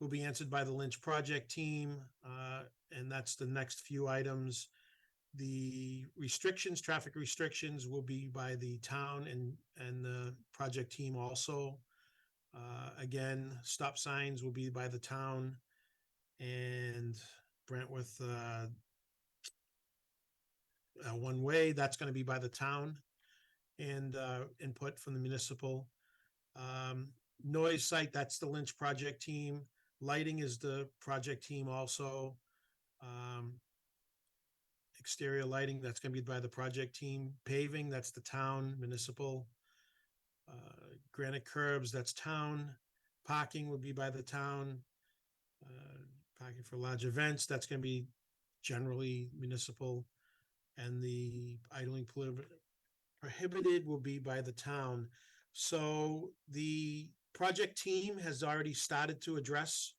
will be answered by the Lynch project team, and that's the next few items. The restrictions, traffic restrictions, will be by the town and the project team also. Again, stop signs will be by the town, and Brentworth one way, that's going to be by the town, and input from the municipal. Noise site, that's the Lynch project team. Lighting is the project team also. Exterior lighting, that's going to be by the project team. Paving, that's the town, municipal. Granite curbs, that's town. Parking would be by the town. Parking for large events, that's going to be generally municipal. And the idling prohibited will be by the town. So the project team has already started to address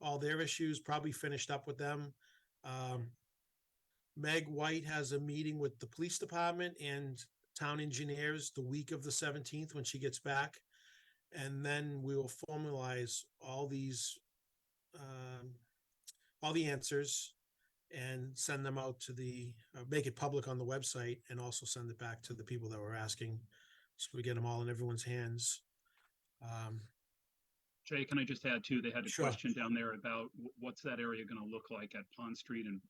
all their issues, probably finished up with them. Meg White has a meeting with the police department and town engineers the week of the 17th when she gets back. And then we will formalize all these, all the answers and send them out to the, make it public on the website, and also send it back to the people that were asking. So we get them all in everyone's hands. Jay, can I just add too, they had a Sure. question down there about what's that area going to look like at Pond Street and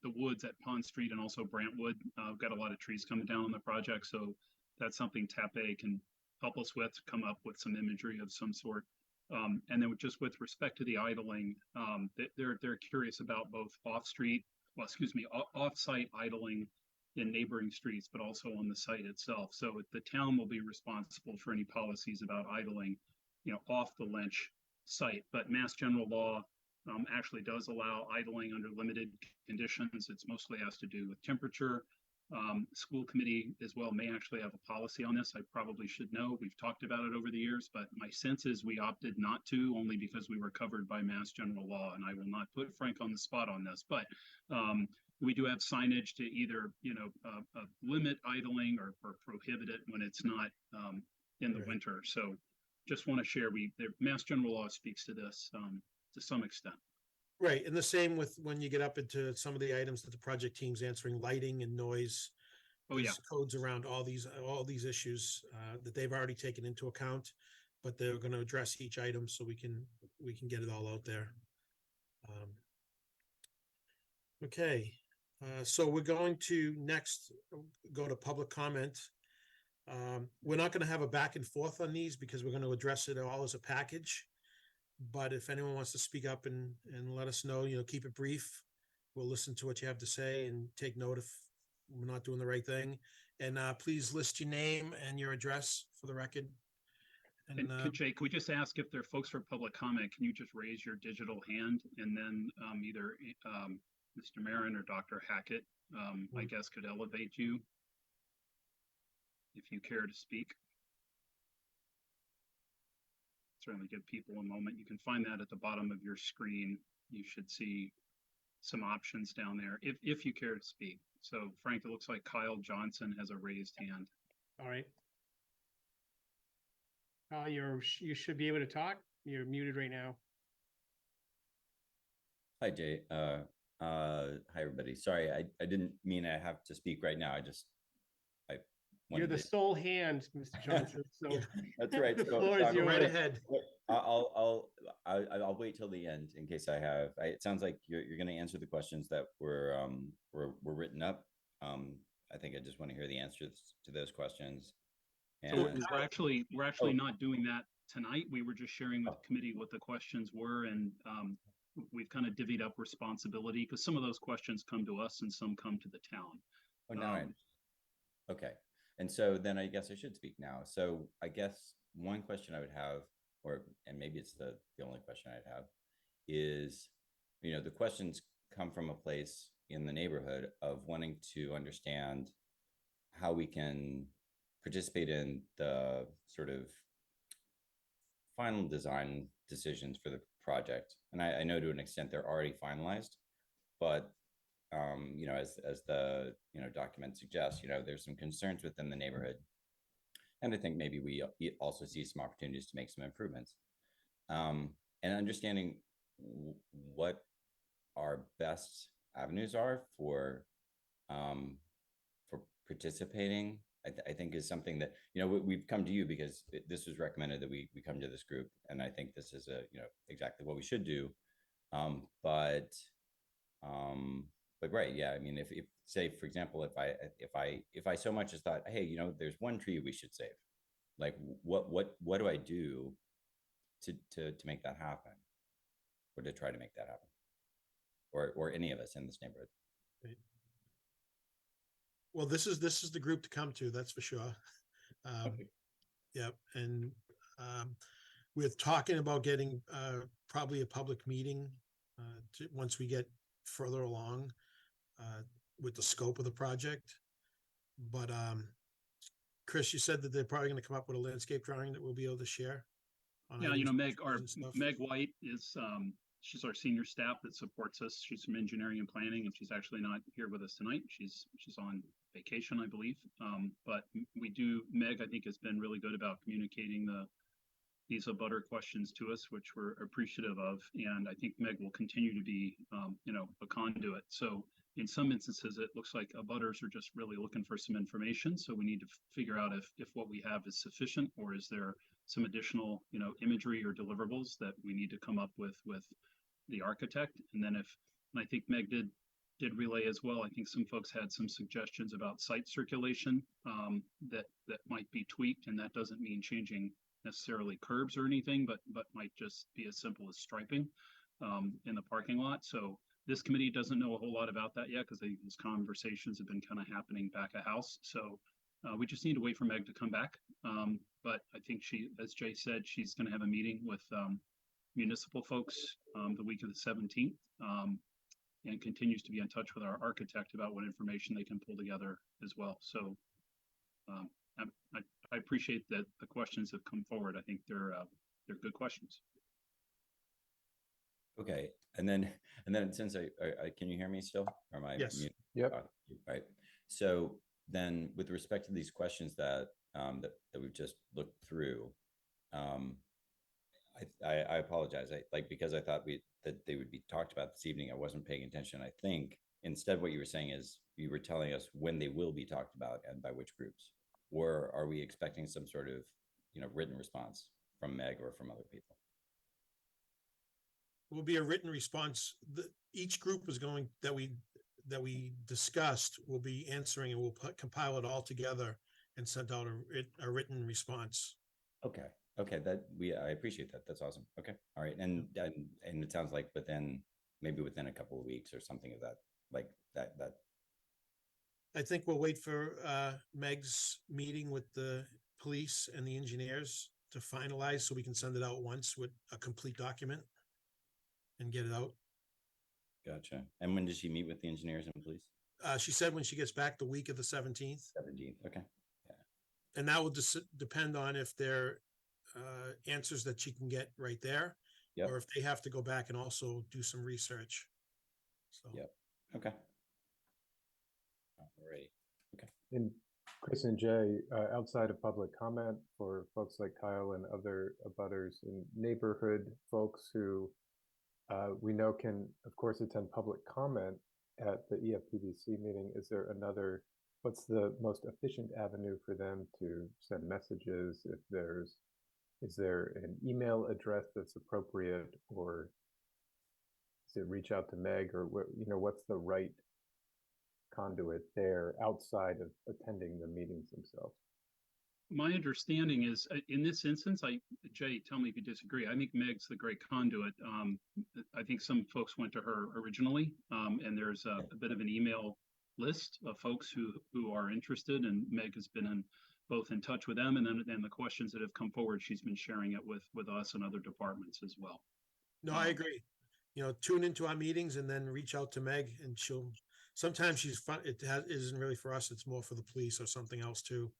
the woods at Pond Street and also Brantwood. We've got a lot of trees coming down on the project, so that's something TAP-A can help us with, come up with some imagery of some sort. And then just with respect to the idling, they're curious about both off-site idling in neighboring streets, but also on the site itself. So the town will be responsible for any policies about idling, off the Lynch site. But Mass General Law actually does allow idling under limited conditions. It's mostly has to do with temperature. School committee as well may actually have a policy on this. I probably should know. We've talked about it over the years, but my sense is we opted not to, only because we were covered by Mass General Law. And I will not put Frank on the spot on this, but we do have signage to either limit idling or prohibit it when it's not in the winter. So just want to share, the Mass General Law speaks to this to some extent. Right, and the same with when you get up into some of the items that the project team's answering, lighting and noise. There's codes around all these issues that they've already taken into account, but they're going to address each item so we can get it all out there. Okay, so we're going to next go to public comment. We're not going to have a back and forth on these because we're going to address it all as a package. But if anyone wants to speak up and let us know, keep it brief. We'll listen to what you have to say and take note if we're not doing the right thing. And please list your name and your address for the record. And Jay, can we just ask if there are folks for public comment, can you just raise your digital hand, and then either Mr. Marin or Dr. Hackett, I guess, could elevate you if you care to speak. Certainly give people a moment. You can find that at the bottom of your screen. You should see some options down there if you care to speak. So Frank, it looks like Kyle Johnson has a raised hand. All right. You should be able to talk. You're muted right now. Hi, Jay. Hi, everybody. Sorry, I didn't mean I have to speak right now. You're the sole hand, Mr. Johnson. So yeah. That's right. The floor is yours. Right ahead. I'll wait till the end in case I have. It sounds like you're going to answer the questions that were written up. I think I just want to hear the answers to those questions. And so we're actually not doing that tonight. We were just sharing with the committee what the questions were, and we've kind of divvied up responsibility because some of those questions come to us and some come to the town. Oh, no. Okay. And so then I guess I should speak now. So I guess one question I would have, and maybe it's the only question I'd have, is, the questions come from a place in the neighborhood of wanting to understand how we can participate in the sort of final design decisions for the project. And I know to an extent they're already finalized, but as the document suggests, there's some concerns within the neighborhood, and I think maybe we also see some opportunities to make some improvements. and understanding what our best avenues are for participating, I think is something that, you know, we've come to you because this was recommended that we come to this group, and I think this is a, you know, exactly what we should do. But right, yeah, I mean, if say, for example, if I so much as thought, hey, you know, there's one tree we should save, like what do I do to make that happen, or to try to make that happen, or any of us in this neighborhood? Right. Well, this is the group to come to, that's for sure. Okay. Yep, and we're talking about getting probably a public meeting once we get further along with the scope of the project. But Chris, you said that they're probably going to come up with a landscape drawing that we'll be able to share. Yeah, you know, Meg Meg White is she's our senior staff that supports us. She's from engineering and planning, and she's actually not here with us tonight. She's on vacation, I believe. But Meg, I think, has been really good about communicating these abutter questions to us, which we're appreciative of. And I think Meg will continue to be, you know, a conduit. So in some instances, it looks like abutters are just really looking for some information. So we need to figure out if what we have is sufficient, or is there some additional, you know, imagery or deliverables that we need to come up with the architect. And then and I think Meg did relay as well, I think some folks had some suggestions about site circulation that might be tweaked, and that doesn't mean changing necessarily curbs or anything, but might just be as simple as striping in the parking lot. So this committee doesn't know a whole lot about that yet, because these conversations have been kind of happening back of house. So we just need to wait for Meg to come back. But I think as Jay said, she's going to have a meeting with municipal folks the week of the 17th, and continues to be in touch with our architect about what information they can pull together as well. So I appreciate that the questions have come forward. I think they're good questions. Okay, and then since I can you hear me still? Or am I Yes. muted? Yep. Right. So then, with respect to these questions that we've just looked through, I apologize. Because I thought that they would be talked about this evening. I wasn't paying attention. I think instead what you were saying is you were telling us when they will be talked about and by which groups, or are we expecting some sort of, you know, written response from Meg or from other people? It will be a written response. Each group is going that we discussed will be answering, and we'll compile it all together and send out a written response. Okay. I appreciate that. That's awesome. Okay. All right. And it sounds like maybe within a couple of weeks or something of that, like that. I think we'll wait for Meg's meeting with the police and the engineers to finalize, so we can send it out once with a complete document and get it out. Gotcha. And when does she meet with the engineers and police? She said when she gets back the week of the 17th. 17th. Okay. Yeah. And that will depend on if they're answers that she can get right there, or if they have to go back and also do some research. So. Yep. Okay. All right. Okay. And Chris and Jay, outside of public comment, for folks like Kyle and other abutters and neighborhood folks who we know can, of course, attend public comment at the EFPBC meeting, what's the most efficient avenue for them to send messages? Is there an email address that's appropriate, or is it reach out to Meg, or what's the right conduit there outside of attending the meetings themselves? My understanding is, in this instance, Jay, tell me if you disagree. I think Meg's the great conduit. I think some folks went to her originally, and there's a bit of an email list of folks who are interested, and Meg has been both in touch with them, and then the questions that have come forward, she's been sharing it with us and other departments as well. No, I agree. Tune into our meetings and then reach out to Meg, and sometimes she's fun. It isn't really for us. It's more for the police or something else too,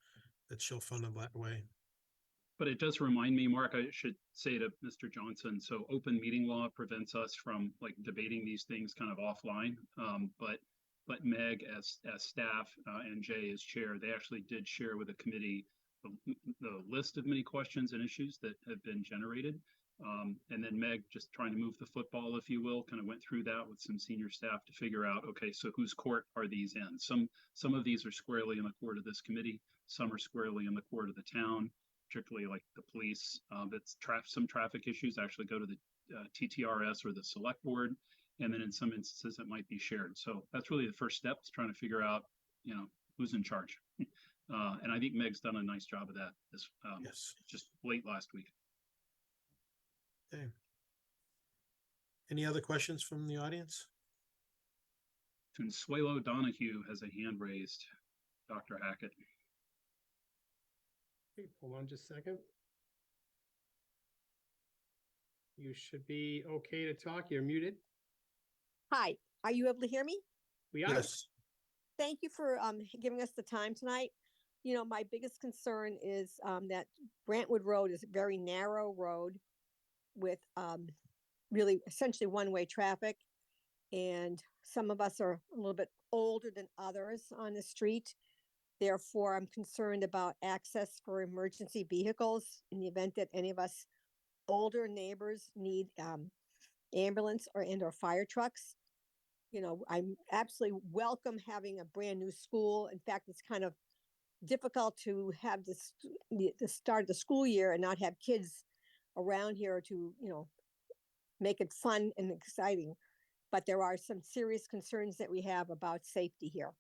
that she'll fund them that way. But it does remind me, Mark, I should say to Mr. Johnson, so open meeting law prevents us from debating these things kind of offline. But Meg as staff and Jay as chair, they actually did share with the committee the list of many questions and issues that have been generated. And then Meg, just trying to move the football, if you will, kind of went through that with some senior staff to figure out, okay, so whose court are these in? Some of these are squarely in the court of this committee. Some are squarely in the court of the town, particularly like the police. But some traffic issues actually go to the TTRS or the select board. And then in some instances it might be shared. So that's really the first step, is trying to figure out, who's in charge. And I think Meg's done a nice job of that Yes. just late last week. Okay. Any other questions from the audience? Consuelo Donahue has a hand raised. Dr. Hackett. Okay, hold on just a second. You should be okay to talk. You're muted. Hi, are you able to hear me? We are. Yes. Thank you for giving us the time tonight. My biggest concern is that Brantwood Road is a very narrow road with really essentially one-way traffic. And some of us are a little bit older than others on the street. Therefore, I'm concerned about access for emergency vehicles in the event that any of us older neighbors need ambulance or fire trucks. I'm absolutely welcome having a brand new school. In fact, it's kind of difficult to have the start of the school year and not have kids around here to, make it fun and exciting. But there are some serious concerns that we have about safety here.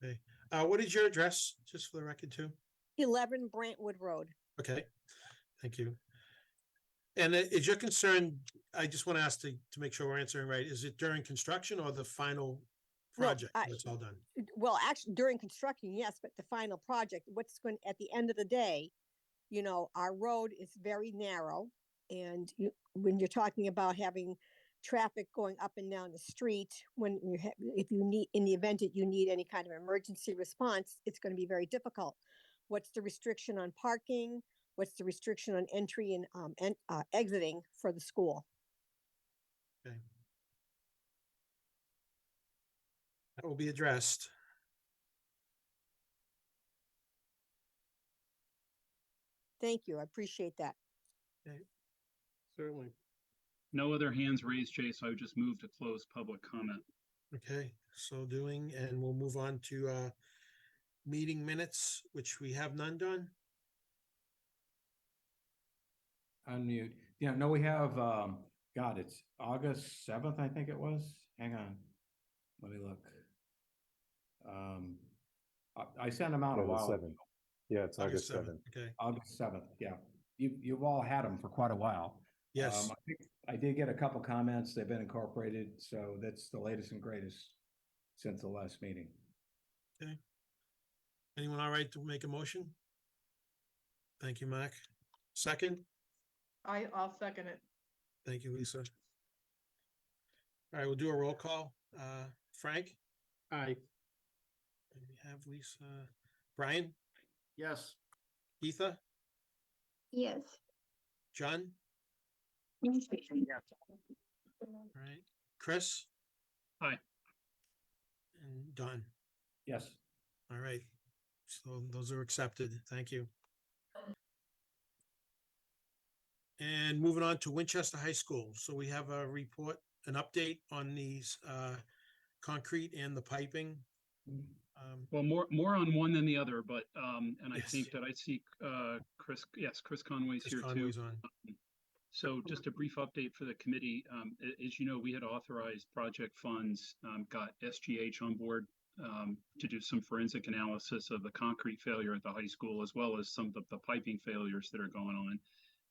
Okay. What is your address, just for the record too? 11 Brantwood Road. Okay, thank you. And is your concern, I just want to ask to make sure we're answering right, is it during construction or the final project when it's all done? Well, actually during construction, yes, but the final project, at the end of the day, our road is very narrow. And when you're talking about having traffic going up and down the street, if you need, in the event that you need any kind of emergency response, it's going to be very difficult. What's the restriction on parking? What's the restriction on entry and exiting for the school? Okay. That will be addressed. Thank you. I appreciate that. Okay. Certainly. No other hands raised, Jay, so I would just move to close public comment. Okay, so doing, and we'll move on to meeting minutes, which we have none done. Unmute. Yeah, no, we have, God, it's August 7th, I think it was. Hang on. Let me look. I sent them out a Yeah, the while. 7th. Yeah, it's August 7th. Okay, August 7th, yeah. You've all had them for quite a while. yes, I think I did get a couple comments. They've been incorporated, so that's the latest and greatest since the last meeting. okay. Anyone all right to make a motion? Thank you, Mark. Second? I'll second it. Thank you, Lisa. All right, we'll do a roll call. Frank? Aye. And we have Lisa. Brian? Yes. Etha? Yes. John? All right. Chris? Aye. And Don? Yes. All right. So those are accepted. Thank you. And moving on to Winchester High School. So we have a report, an update on these concrete and the piping. Well, more on one than the other, but and I Yes. think that I see Chris. Yes, Chris Conway's Chris here Conway's too. on. So just a brief update for the committee. As you know, we had authorized project funds, got SGH on board to do some forensic analysis of the concrete failure at the high school, as well as some of the piping failures that are going on.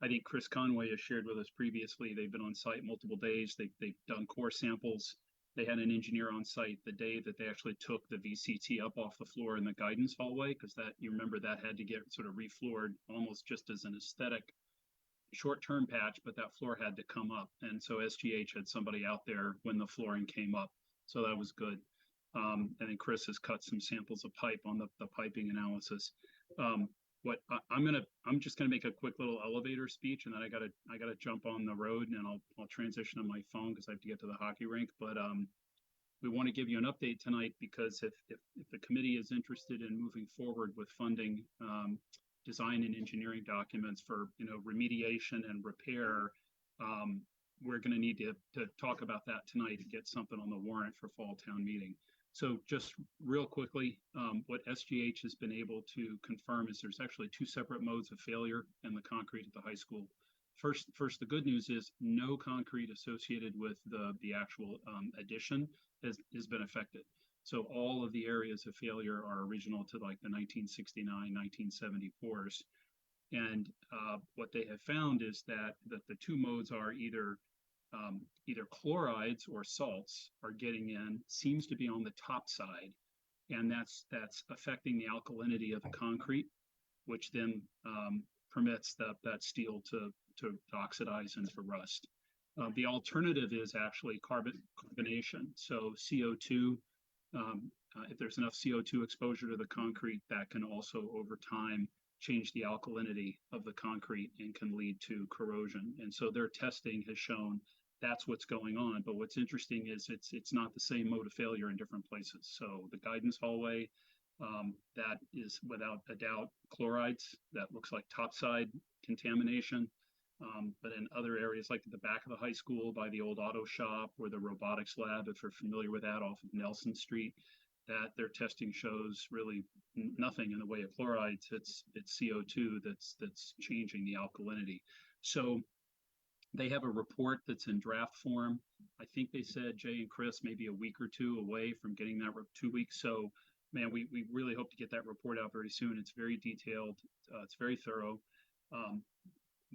I think Chris Conway has shared with us previously, they've been on site multiple days. They've done core samples. They had an engineer on site the day that they actually took the VCT up off the floor in the guidance hallway, because that, you remember, that had to get sort of refloored almost just as an aesthetic short-term patch, but that floor had to come up. And so SGH had somebody out there when the flooring came up. So that was good. And then Chris has cut some samples of pipe on the piping analysis. I'm just gonna make a quick little elevator speech, and then I gotta jump on the road, and I'll transition on my phone because I have to get to the hockey rink. But we want to give you an update tonight because if the committee is interested in moving forward with funding design and engineering documents for, remediation and repair. We're going to need to talk about that tonight and get something on the warrant for fall town meeting. So just real quickly, what SGH has been able to confirm is there's actually two separate modes of failure in the concrete at the high school. First, the good news is no concrete associated with the actual addition has been affected. So all of the areas of failure are original to like the 1969, 1974s. And what they have found is that the two modes are either chlorides or salts are getting in, seems to be on the top side, and that's affecting the alkalinity of the concrete, which then permits that steel to oxidize and to rust. The alternative is actually carbonation. So CO2, if there's enough CO2 exposure to the concrete, that can also over time change the alkalinity of the concrete and can lead to corrosion. And so their testing has shown that's what's going on. But what's interesting is it's not the same mode of failure in different places. So the guidance hallway, that is without a doubt chlorides. That looks like topside contamination. But in other areas, like at the back of the high school by the old auto shop or the robotics lab, if you're familiar with that, off of Nelson Street, that their testing shows really nothing in the way of chlorides. It's CO2 that's changing the alkalinity. So they have a report that's in draft form. I think they said, Jay and Chris, maybe a week or two away from getting that 2 weeks. So, man, we really hope to get that report out very soon. It's very detailed. It's very thorough.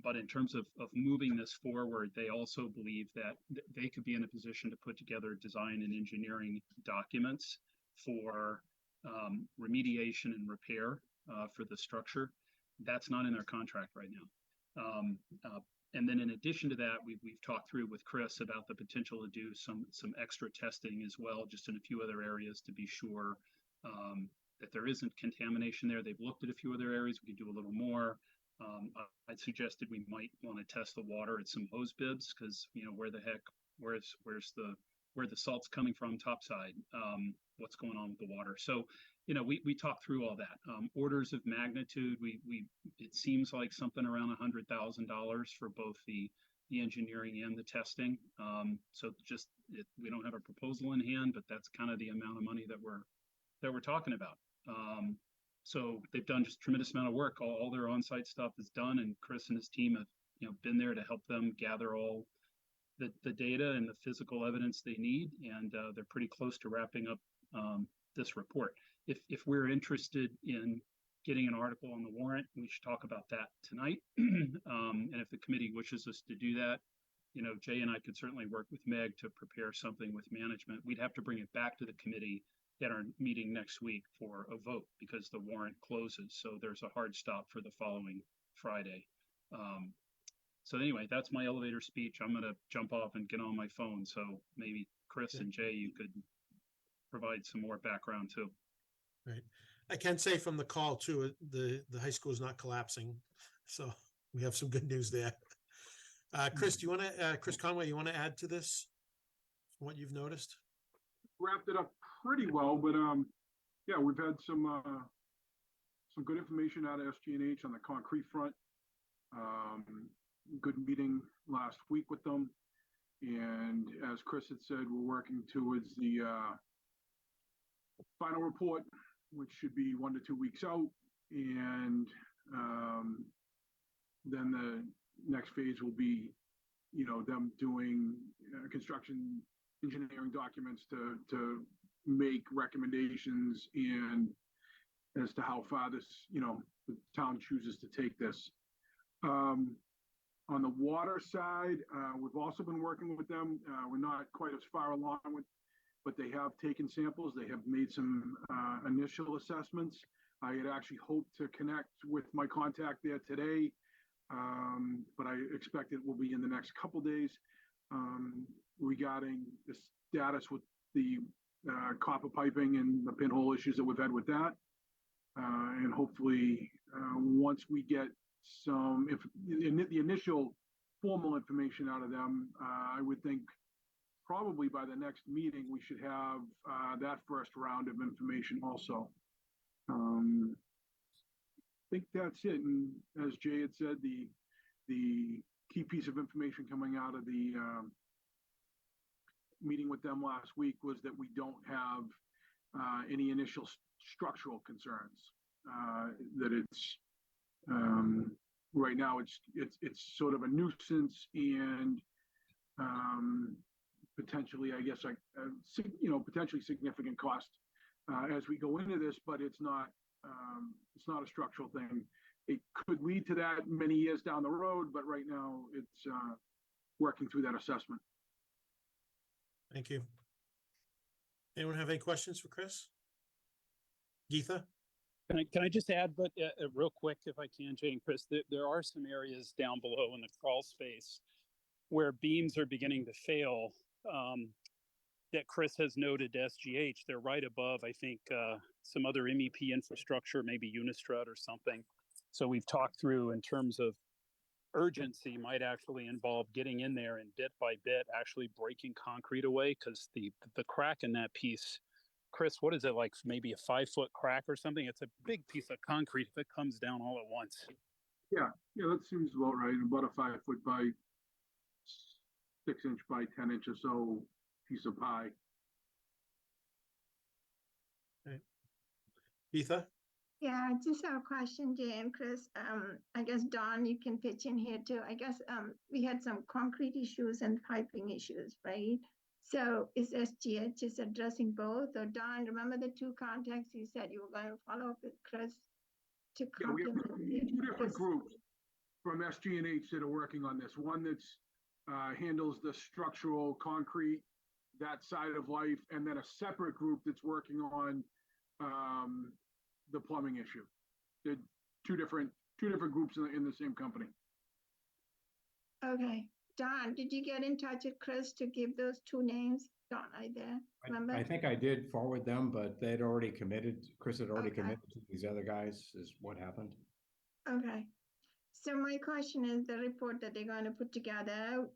But in terms of moving this forward, they also believe that they could be in a position to put together design and engineering documents for remediation and repair for the structure. That's not in their contract right now. And then in addition to that, we've talked through with Chris about the potential to do some extra testing as well, just in a few other areas to be sure that there isn't contamination there. They've looked at a few other areas. We could do a little more. I'd suggested we might want to test the water at some hose bibs because, where the heck, where the salt's coming from topside, what's going on with the water. So, we talked through all that. Orders of magnitude, it seems like something around $100,000 for both the engineering and the testing. So we don't have a proposal in hand, but that's kind of the amount of money that we're talking about. So they've done just a tremendous amount of work. All their on-site stuff is done, and Chris and his team have been there to help them gather all the data and the physical evidence they need, and they're pretty close to wrapping up this report. If we're interested in getting an article on the warrant, we should talk about that tonight. And if the committee wishes us to do that, Jay and I could certainly work with Meg to prepare something with management. We'd have to bring it back to the committee at our meeting next week for a vote because the warrant closes. So there's a hard stop for the following Friday. So anyway, that's my elevator speech. I'm going to jump off and get on my phone. So maybe Chris and Jay, you could provide some more background too. Right. I can say from the call too, the high school is not collapsing. So we have some good news there. Chris, Chris Conway, you want to add to this? What you've noticed? Wrapped it up pretty well, but yeah, we've had some good information out of SG&H on the concrete front. Good meeting last week with them, and as Chris had said, we're working towards the final report, which should be 1 to 2 weeks out, and then the next phase will be, them doing construction engineering documents to make recommendations and as to how far this, the town chooses to take this. On the water side, we've also been working with them. We're not quite as far along but they have taken samples. They have made some initial assessments. I had actually hoped to connect with my contact there today, but I expect it will be in the next couple days regarding the status with the copper piping and the pinhole issues that we've had with that. And hopefully, once we get the initial formal information out of them, I would think probably by the next meeting, we should have that first round of information also. think that's it. And as Jay had said, the key piece of information coming out of the meeting with them last week was that we don't have any initial structural concerns. That it's right now it's sort of a nuisance and potentially, I guess, potentially significant cost as we go into this, but it's not a structural thing. It could lead to that many years down the road, but right now it's working through that assessment. Thank you. Anyone have any questions for Chris? Geetha? Can I just add, but real quick, if I can, Jay and Chris, there are some areas down below in the crawl space where beams are beginning to fail. That Chris has noted to SGH, they're right above, I think, some other MEP infrastructure, maybe Unistrut or something. So we've talked through in terms of urgency might actually involve getting in there and bit by bit actually breaking concrete away, because the crack in that piece, Chris, what is it, like maybe a 5-foot crack or something? It's a big piece of concrete if it comes down all at once. Yeah, that seems about right. About a 5-foot by 6-inch by 10-inch or so piece of pie. Okay. Geetha? Yeah, I just have a question, Jay and Chris. I guess Don, you can pitch in here too. I guess we had some concrete issues and piping issues, right? So is SGH is addressing both? Or Don, remember the 2 contacts you said you were going to follow up with Chris to complement? We have 2 different groups from SG&H that are working on this. One that's handles the structural concrete, that side of life, and then a separate group that's working on the plumbing issue. They're two different groups in the same company. Okay. Don, did you get in touch with Chris to give those 2 names? Don, are you there? Remember? I think I did forward them, but they'd already committed. Chris had already Okay. committed to these other guys, is what happened. Okay. So my question is, the report that they're going to put together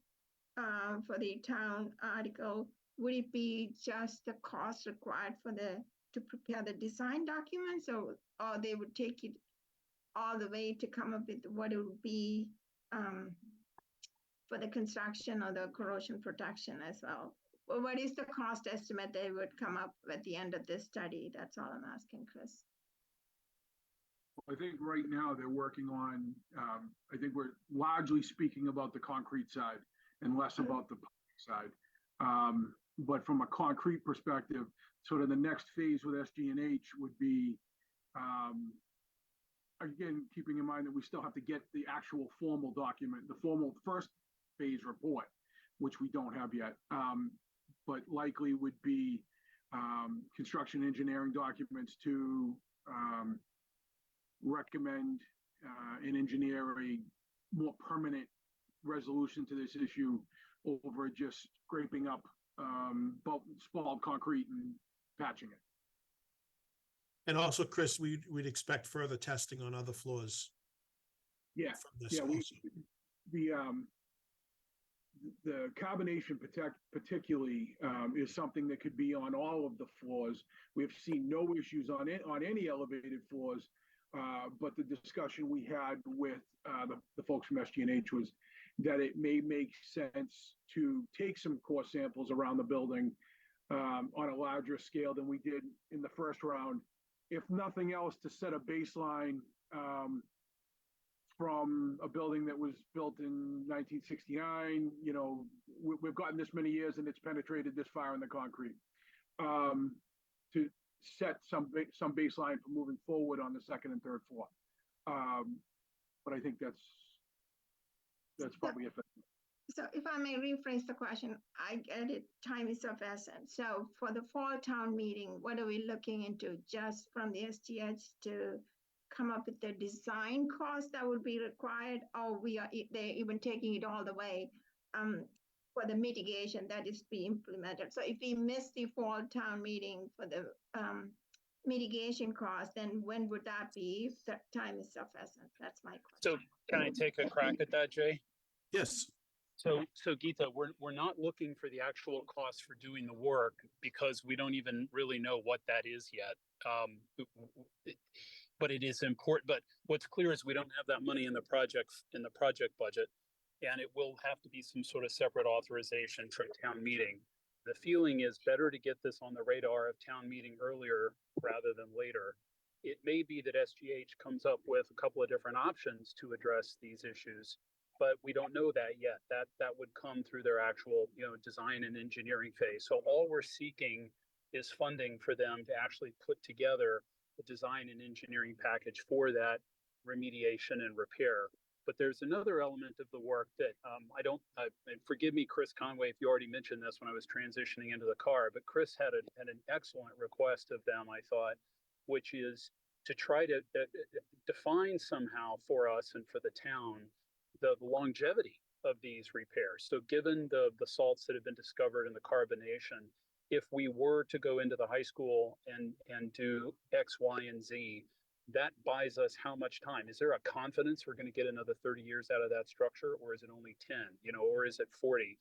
for the town article, would it be just the cost required to prepare the design documents, or they would take it all the way to come up with what it would be for the construction or the corrosion protection as well? Well, what is the cost estimate they would come up at the end of this study? That's all I'm asking, Chris. I think right now they're working on, I think we're largely speaking about the concrete side and less about the piping side. But from a concrete perspective, sort of the next phase with SG&H would be, again, keeping in mind that we still have to get the actual formal document, the formal first phase report, which we don't have yet. But likely would be construction engineering documents to recommend and engineer a more permanent resolution to this issue over just scraping up spalled concrete and patching it. And also, Chris, we'd expect further testing on other floors. Yeah, From this yeah. also. The carbonation particularly is something that could be on all of the floors. We've seen no issues on any elevated floors, but the discussion we had with the folks from SG&H was that it may make sense to take some core samples around the building on a larger scale than we did in the first round, if nothing else, to set a baseline from a building that was built in 1969. You know, we've gotten this many years and it's penetrated this far in the concrete, to set some baseline for moving forward on the second and third floor. But I think that's probably it. So if I may rephrase the question, I get it, time is of essence. So for the fall town meeting, what are we looking into, just from the SGH to come up with the design cost that would be required, or they're even taking it all the way for the mitigation that is to be implemented? So if we miss the fall town meeting for the mitigation cost, then when would that be? If that time is of essence, that's my question. So can I take a crack at that, Jay? Yes. So Geetha, we're not looking for the actual cost for doing the work because we don't even really know what that is yet. but it is important. But what's clear is we don't have that money in the project budget, and it will have to be some sort of separate authorization from town meeting. The feeling is better to get this on the radar of town meeting earlier rather than later. It may be that SGH comes up with a couple of different options to address these issues, but we don't know that yet. That would come through their actual, design and engineering phase. So all we're seeking is funding for them to actually put together a design and engineering package for that remediation and repair. But there's another element of the work that and forgive me, Chris Conway, if you already mentioned this when I was transitioning into the car, but Chris had an excellent request of them, I thought, which is to try to define somehow for us and for the town the longevity of these repairs. So given the salts that have been discovered in the carbonation, if we were to go into the high school and do X, Y, and Z, that buys us how much time? Is there a confidence we're going to get another 30 years out of that structure, or is it only 10, or is it 40?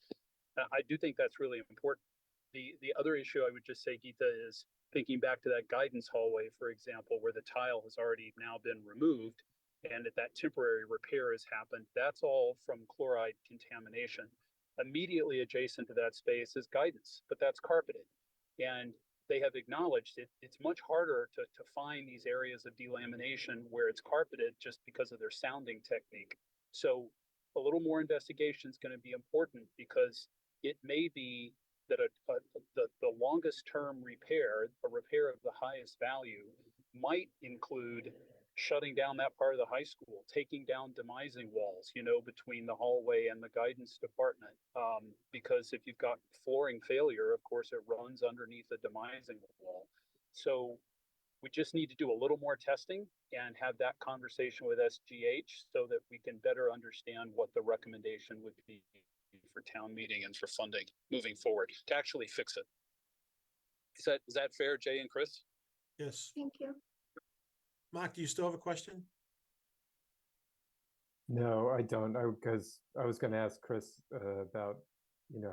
I do think that's really important. The other issue I would just say, Geeta, is thinking back to that guidance hallway, for example, where the tile has already now been removed and that temporary repair has happened. That's all from chloride contamination. Immediately adjacent to that space is guidance, but that's carpeted. And they have acknowledged it's much harder to find these areas of delamination where it's carpeted just because of their sounding technique. So a little more investigation is going to be important, because it may be that the longest term repair, a repair of the highest value, might include shutting down that part of the high school, taking down demising walls, between the hallway and the guidance department. Because if you've got flooring failure, of course, it runs underneath the demising wall. So we just need to do a little more testing and have that conversation with SGH so that we can better understand what the recommendation would be for town meeting and for funding moving forward to actually fix it. Is that fair, Jay and Chris? Yes. Thank you. Mark, do you still have a question? No, I don't. Because I was going to ask Chris about,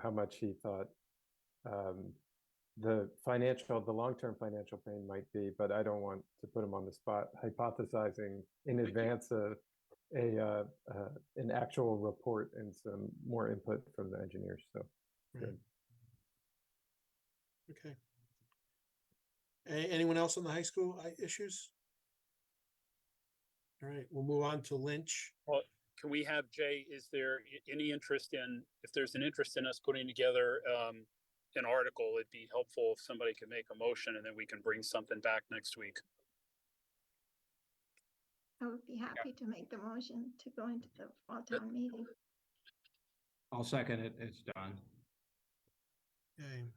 how much he thought the long-term financial pain might be, but I don't want to put him on the spot hypothesizing in advance of an actual report and some more input from the engineers. So, good. Okay. Anyone else on the high school issues? All right, we'll move on to Lynch. Well, can we have, Jay, is there any interest in, if there's an interest in us putting together an article, it'd be helpful if somebody could make a motion and then we can bring something back next week. I would be happy to make the motion to go into the fall town meeting. I'll second it. It's done. Okay.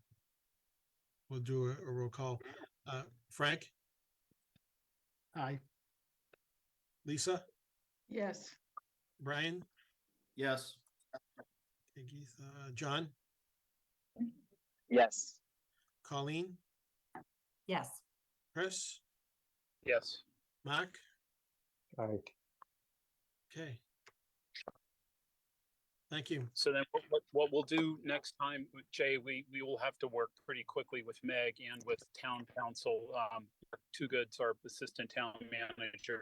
We'll do a roll call. Frank? Aye. Lisa? Yes. Brian? Yes. Okay, Keith, John? Yes. Colleen? Yes. Chris? Yes. Mark? Aye. Okay. Thank you. So then what we'll do next time, Jay, we will have to work pretty quickly with Meg and with town council. Too Good's our assistant town manager.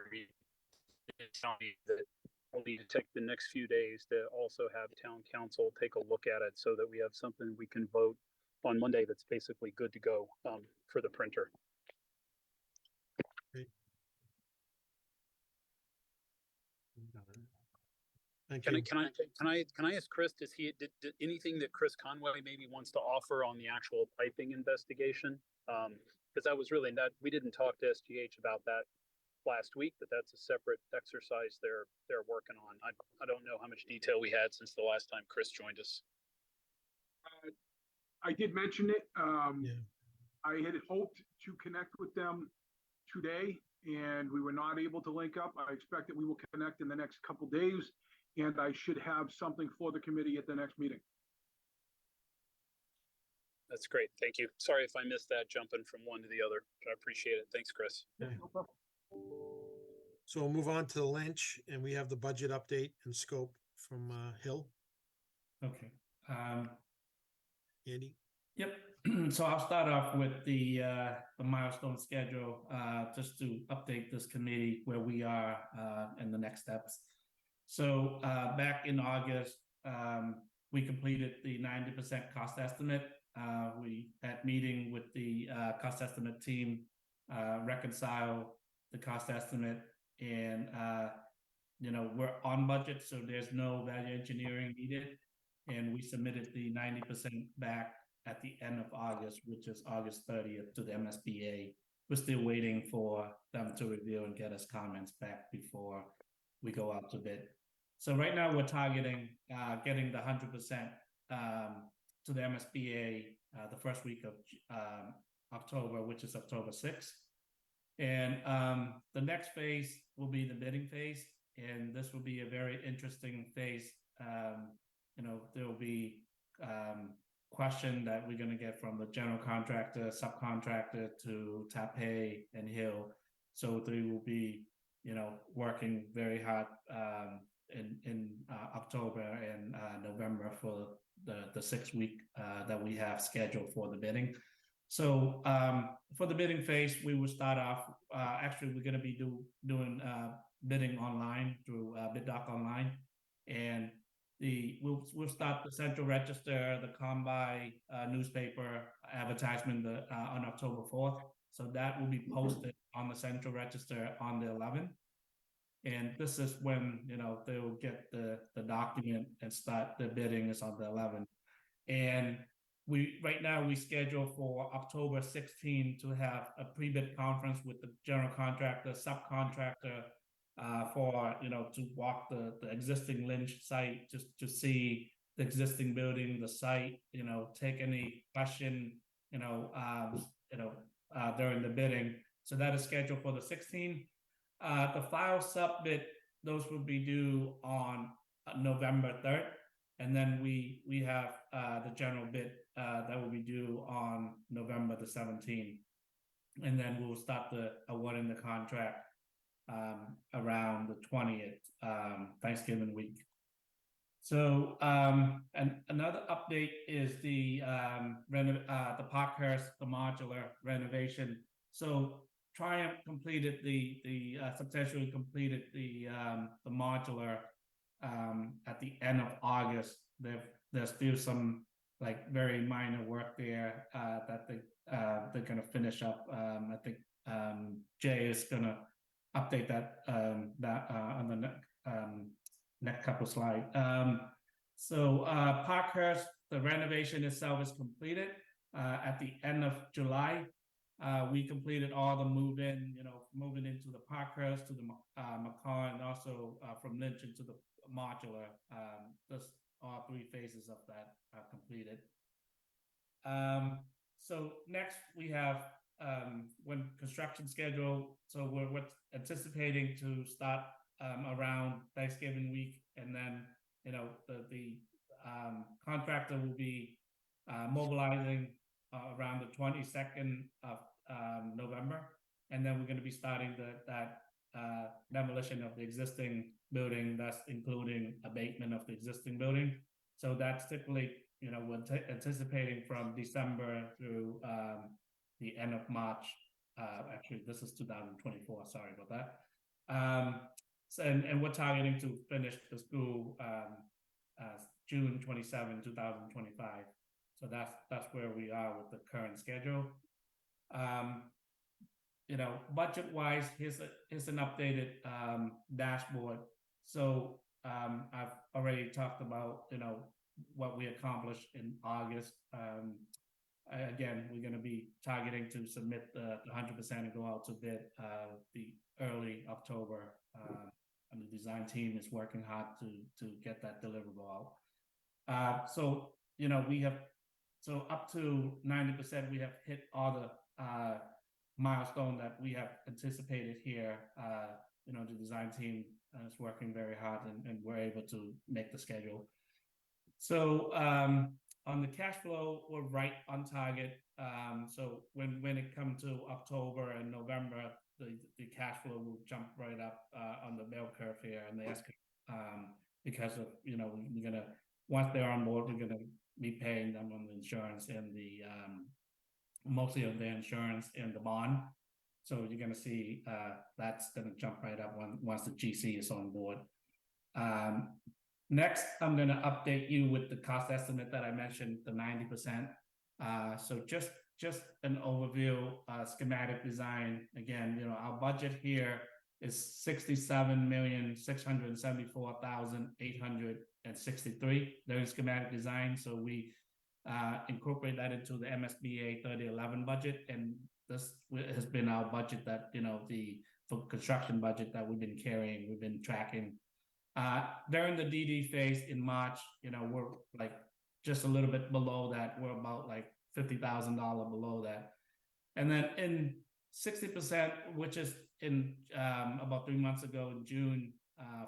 That we'll need to take the next few days to also have town council take a look at it so that we have something we can vote on Monday that's basically good to go for the printer. Great. Thank Can you. I ask Chris, did anything that Chris Conway maybe wants to offer on the actual piping investigation? Because that was really not, we didn't talk to SGH about that last week, but that's a separate exercise they're working on. I don't know how much detail we had since the last time Chris joined us. I did mention it. Yeah. I had hoped to connect with them today, and we were not able to link up. I expect that we will connect in the next couple days, and I should have something for the committee at the next meeting. That's great. Thank you. Sorry if I missed that jumping from one to the other, but I appreciate it. Thanks, Chris. Okay. So we'll move on to Lynch, and we have the budget update and scope from Hill. Okay. Andy? Yep. So I'll start off with the milestone schedule, just to update this committee where we are and the next steps. So back in August, we completed the 90% cost estimate. We had meeting with the cost estimate team, reconcile the cost estimate, and we're on budget, so there's no value engineering needed. And we submitted the 90% back at the end of August, which is August 30th, to the MSBA. We're still waiting for them to review and get us comments back before we go out to bid. So right now we're targeting getting the 100% to the MSBA the first week of October, which is October 6th. And the next phase will be the bidding phase. And this will be a very interesting phase. There will be question that we're going to get from the general contractor, subcontractor to Taipei and Hill. So they will be, working very hard in October and November for the 6 week that we have scheduled for the bidding. So for the bidding phase, we will start off. Actually, we're going to be doing bidding online through BidDoc Online, and we'll start the Central Register, the Combine newspaper advertisement on October 4th. So that will be posted on the Central Register on the 11th. And this is when they will get the document and start the bidding is on the 11th. And right now we schedule for October 16th to have a pre-bid conference with the general contractor, subcontractor, for to walk the existing Lynch site, just to see the existing building, the site, take any question, during the bidding. So that is scheduled for the 16th. The file submit, those will be due on November 3rd. And then we have the general bid that will be due on November the 17th. And then we'll start the awarding the contract around the 20th, Thanksgiving week. So and another update is the Parkhurst, the modular renovation. So Triumph completed substantially completed the modular at the end of August. There's still some very minor work there that they're gonna finish up. I think Jay is gonna update that on the next couple of slides. So Parkhurst, the renovation itself is completed at the end of July. We completed all the moving into the Parkhurst to the McCall, and also from Lynch into the modular. That's all 3 phases of that are completed. So next we have when construction schedule. So we're anticipating to start around Thanksgiving week, and then the contractor will be mobilizing around the 22nd of November, and then we're going to be starting that demolition of the existing building. That's including abatement of the existing building. So that's typically we're anticipating from December through the end of March. Actually, this is 2024. Sorry about that. And we're targeting to finish the school June 27, 2025. So that's where we are with the current schedule. Budget wise, here's an updated dashboard. So I've already talked about what we accomplished in August. Again, we're going to be targeting to submit the 100% and go out to bid the early October. And the design team is working hard to get that deliverable out. So we have up to 90%. We have hit all the milestone that we have anticipated here. The design team is working very hard, and we're able to make the schedule. So on the cash flow, we're right on target. So when it comes to October and November, the cash flow will jump right up on the bell curve here, and the S curve, because of we're gonna, once they're on board, we're gonna me paying them on the insurance and the mostly of the insurance and the bond. So you're gonna see that's gonna jump right up once the GC is on board. Next, I'm gonna update you with the cost estimate that I mentioned, the 90%. So just an overview, schematic design. Again, our budget here is $67,674,863 during schematic design. So we incorporate that into the MSBA 3011 budget, and this has been our budget that for construction budget that we've been carrying, we've been tracking. During the DD phase in March, we're like just a little bit below that. We're about like $50,000 below that. And then in 60%, which is in about 3 months ago in June,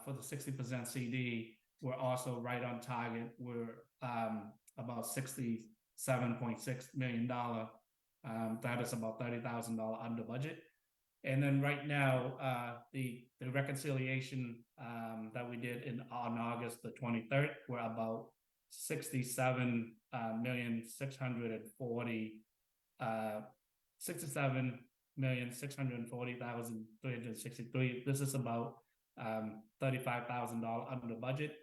for the 60% CD, we're also right on target. We're about $67.6 million. That is about $30,000 under budget. And then right now, the reconciliation that we did on August the 23rd, we're about $67,640,363. This is about $35,000 under budget.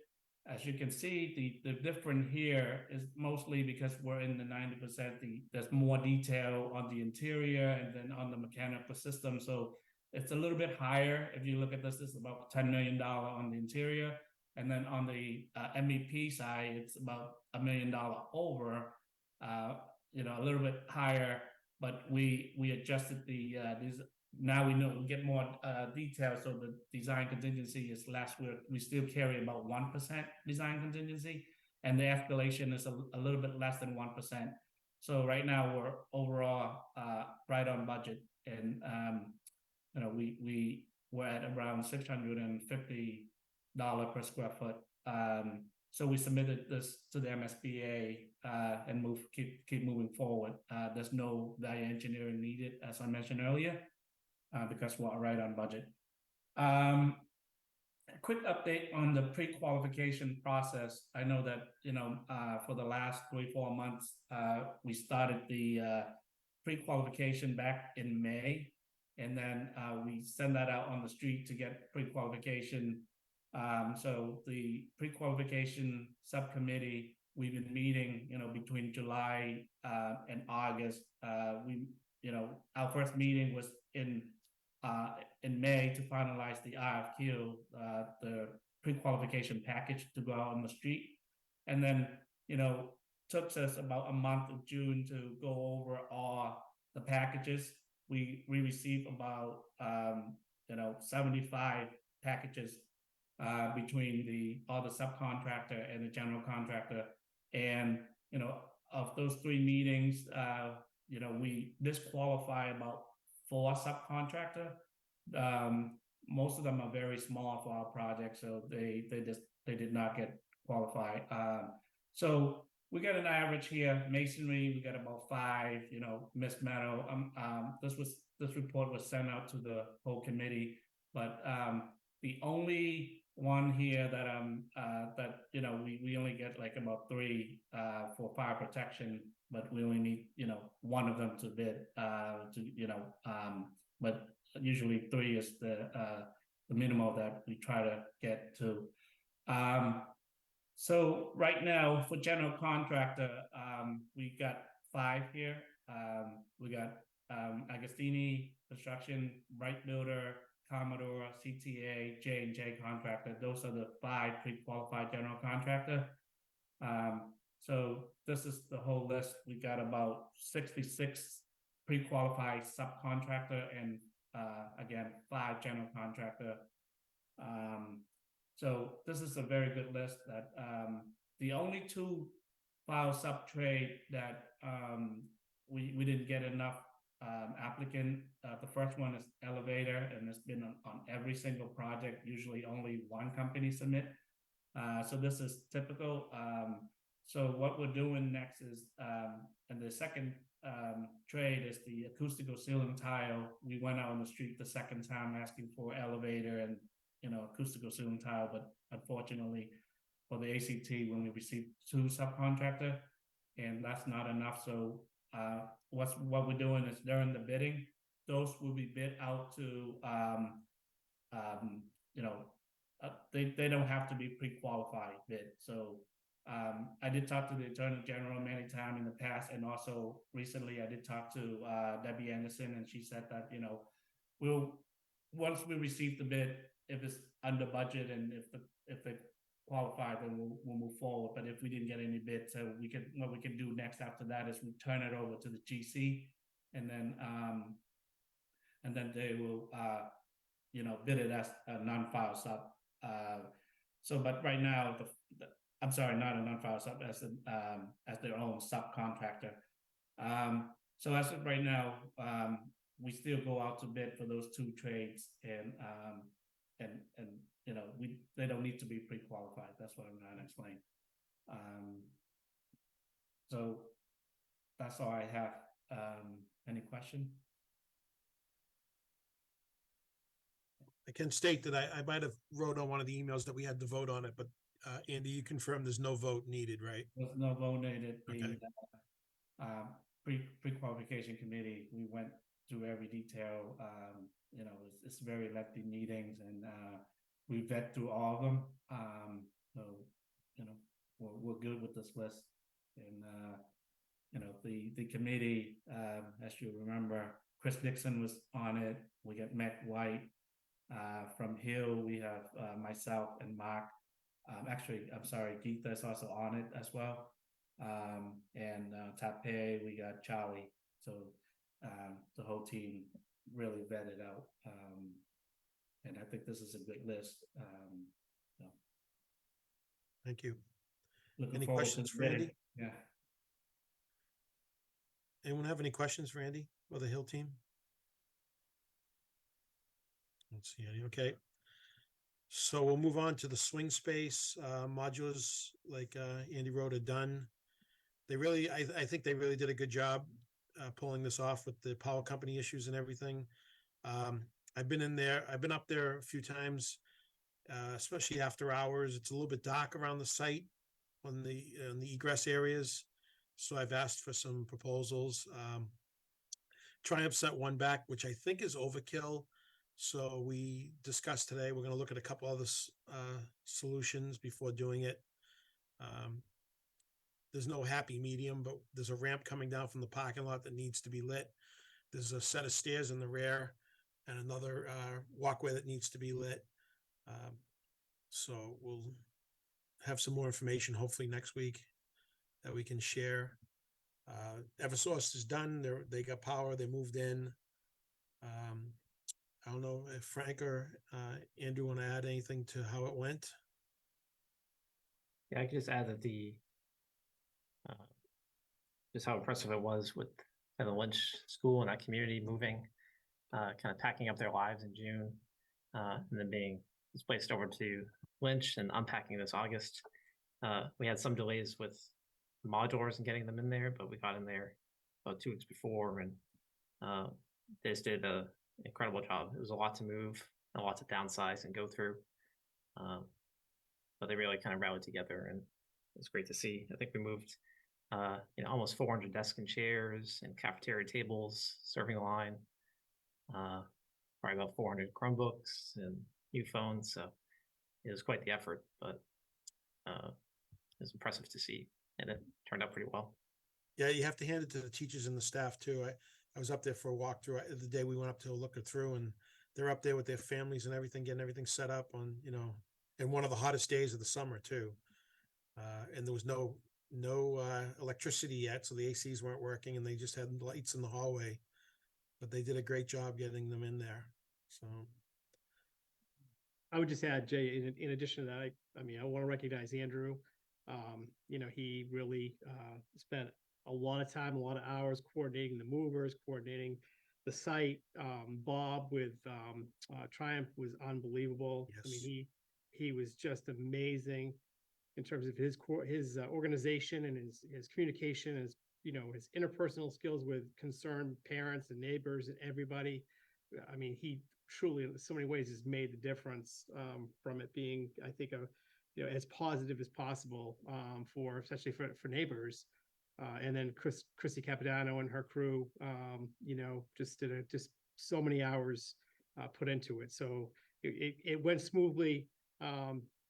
As you can see, the difference here is mostly because we're in the 90%. There's more detail on the interior and then on the mechanical system. So it's a little bit higher. If you look at this, it's about $10 million on the interior. And then on the MEP side, it's about $1 million over, a little bit higher. But we adjusted these. Now we know we get more detail, so the design contingency is less. We still carry about 1% design contingency, and the escalation is a little bit less than 1%. So right now we're overall right on budget, and we're at around $650 per square foot. So we submitted this to the MSBA and keep moving forward. There's no value engineering needed, as I mentioned earlier, because we're right on budget. A quick update on the pre-qualification process. I know that for the last 3-4 months, we started the pre-qualification back in May, and then we send that out on the street to get pre-qualification. So the pre-qualification subcommittee, we've been meeting, between July and August. Our first meeting was in May to finalize the RFQ, the pre-qualification package to go out on the street. And then, took us about a month of June to go over all the packages. We received about 75 packages between all the subcontractor and the general contractor. And of those 3 meetings, we disqualify about 4 subcontractor. Most of them are very small for our project, so they did not get qualified. So we got an average here. Masonry, we got about 5. Miss Meadow. This report was sent out to the whole committee, but the only one here that we only get like about 3 for fire protection, but we only need one of them to bid but usually 3 is the minimum that we try to get to. So right now for general contractor, we got 5 here. We got Agostini Construction, Wright Builder, Commodore, CTA, J&J Contractor. Those are the 5 pre-qualified general contractor. So this is the whole list. We got about 66 pre-qualified subcontractor and again 5 general contractor. So this is a very good list. That the only 2 file sub-trade that we didn't get enough applicant. The first one is elevator, and it's been on every single project. Usually only 1 company submit. So this is typical. So what we're doing next is, and the second trade is the acoustical ceiling tile. We went out on the street the second time asking for elevator and acoustical ceiling tile, but unfortunately for the ACT, when we received 2 subcontractor, and that's not enough. So what we're doing is during the bidding, those will be bid out to you know, they don't have to be pre-qualified bid. So I did talk to the Attorney General many times in the past, and also recently I did talk to Debbie Anderson, and she said that, you know, once we receive the bid, if it's under budget and if they qualify, then we'll move forward. But if we didn't get any bid, so what we can do next after that is we turn it over to the GC, and then they will you know, bid it as a non-file sub. So, but right now, I'm sorry, not a non-file sub, as their own subcontractor. So as of right now, we still go out to bid for those two trades, and you know, they don't need to be pre-qualified. That's what I'm trying to explain. So that's all I have. Any question? I can state that I might have wrote on one of the emails that we had to vote on it, but Andy, you confirm there's no vote needed, right? There's no vote needed. Okay. The pre-qualification committee, we went through every detail. You know, it's very lengthy meetings, and we vet through all of them. So, you know, we're good with this list. And you know, the committee, as you remember, Chris Dixon was on it. We got Matt White. From Hill, we have myself and Mark. Actually, I'm sorry, Geetha is also on it as well. And Tape, we got Charlie. So the whole team really vetted out. And I think this is a good list. So. Thank you. Looking Any forward questions to for Andy? Yeah. Anyone have any questions for Andy or the Hill team? Let's see any. Okay. So we'll move on to the swing space modulars, like Andy wrote, are done. They really, I think they really did a good job pulling this off with the power company issues and everything. I've been in there. I've been up there a few times, especially after hours. It's a little bit dark around the site on the egress areas. So I've asked for some proposals. Triumph sent one back, which I think is overkill. So we discussed today, we're going to look at a couple other solutions before doing it. There's no happy medium, but there's a ramp coming down from the parking lot that needs to be lit. There's a set of stairs in the rear and another walkway that needs to be lit. So we'll have some more information hopefully next week that we can share. Eversource is done. They got power. They moved in. I don't know if Frank or Andrew want to add anything to how it went. Yeah, I could just add that just how impressive it was with kind of the Lynch school and that community moving, kind of packing up their lives in June, and then being displaced over to Lynch and unpacking this August. We had some delays with the modulars and getting them in there, but we got in there about 2 weeks before, and they just did an incredible job. It was a lot to move, a lot to downsize and go through, but they really kind of rallied together, and it was great to see. I think we moved almost 400 desks and chairs and cafeteria tables, serving line, probably about 400 Chromebooks and new phones. So it was quite the effort, but it was impressive to see, and it turned out pretty well. Yeah, you have to hand it to the teachers and the staff too. I was up there for a walkthrough the day we went up to look it through, and they're up there with their families and everything, getting everything set up on, and one of the hottest days of the summer too. And there was no electricity yet, so the ACs weren't working, and they just had lights in the hallway. But they did a great job getting them in there. So I would just add, Jay, in addition to that, I mean, I want to recognize Andrew. He really spent a lot of time, a lot of hours coordinating the movers, coordinating the site. Bob with Triumph was unbelievable. Yes. I mean, he was just amazing in terms of his organization and his communication, his interpersonal skills with concerned parents and neighbors and everybody. I mean, he truly, in so many ways, has made the difference from it being, I think, as positive as possible especially for neighbors. And then Chrissy Capodanno and her crew, just did just so many hours put into it. So it went smoothly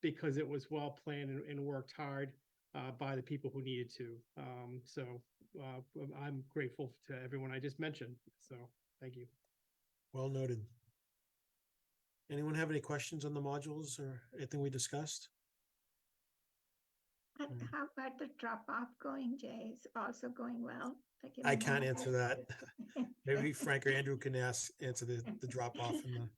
because it was well planned and worked hard by the people who needed to. I'm grateful to everyone I just mentioned. So thank you. Well noted. Anyone have any questions on the modules or anything we discussed? How about the drop off going, Jay? Is also going well? Like in I the can't morning? answer that. Maybe Frank or Andrew can answer the drop off in the.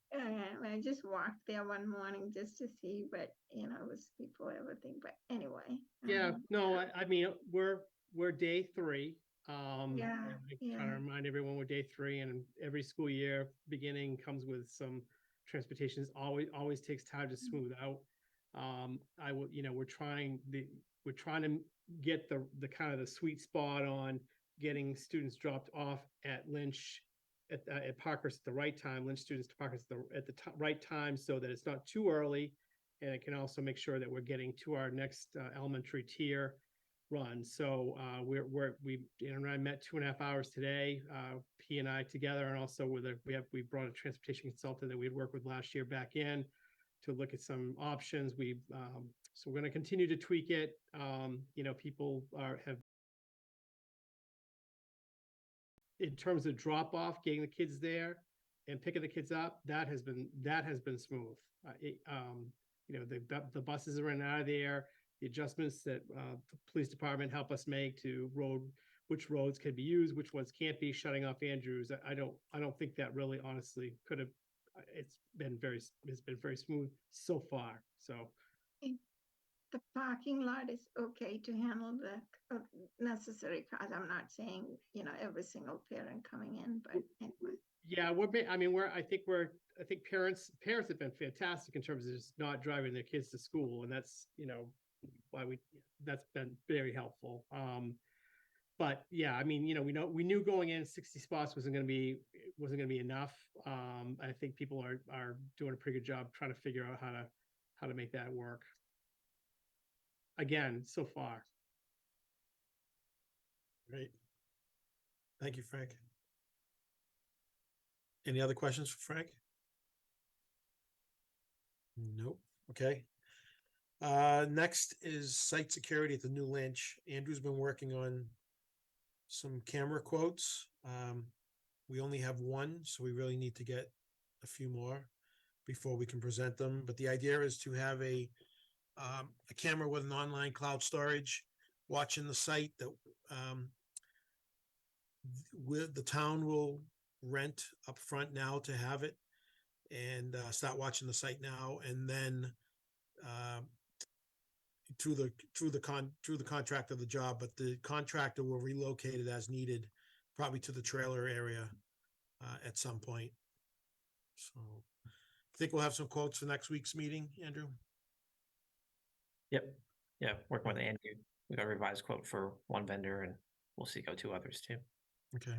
I just walked there one morning just to see, but it was before everything. But anyway. Yeah, no, I mean, we're day 3. Yeah, Trying to remind everyone we're day 3, and every school year beginning comes with some transportation. Always takes time to smooth out. We're trying to get the kind of the sweet spot on getting students dropped off at Lynch at Parkhurst at the right time, Lynch students to Parkhurst at the right time, so that it's not too early, and it can also make sure that we're getting to our next elementary tier run. So and I met 2.5 hours today, P and I together, and also we brought a transportation consultant that we had worked with last year back in to look at some options. So we're going to continue to tweak it. People have, in terms of drop off, getting the kids there and picking the kids up, that has been smooth. The buses are in and out of there. The adjustments that the police department help us make to which roads can be used, which ones can't be, shutting off Andrews. I don't think that really honestly could have. It's been very smooth so far. So the parking lot is okay to handle the necessary cars. I'm not saying every single parent coming in, but anyway. Yeah, I think parents have been fantastic in terms of just not driving their kids to school, and that's why that's been very helpful. But yeah, I mean, we knew going in 60 spots wasn't going to be enough. I think people are doing a pretty good job trying to figure out how to make that work. Again, so far. Great. Thank you, Frank. Any other questions for Frank? Nope. Okay. Next is site security at the new Lynch. Andrew's been working on some camera quotes. We only have one, so we really need to get a few more before we can present them. But the idea is to have a camera with an online cloud storage watching the site that the town will rent up front now to have it, and start watching the site now, and then through the contract of the job, but the contractor will relocate it as needed, probably to the trailer area at some point. So I think we'll have some quotes for next week's meeting, Andrew. Yep. Yeah, working with Andrew. We got a revised quote for one vendor, and we'll see go 2 others too. Okay.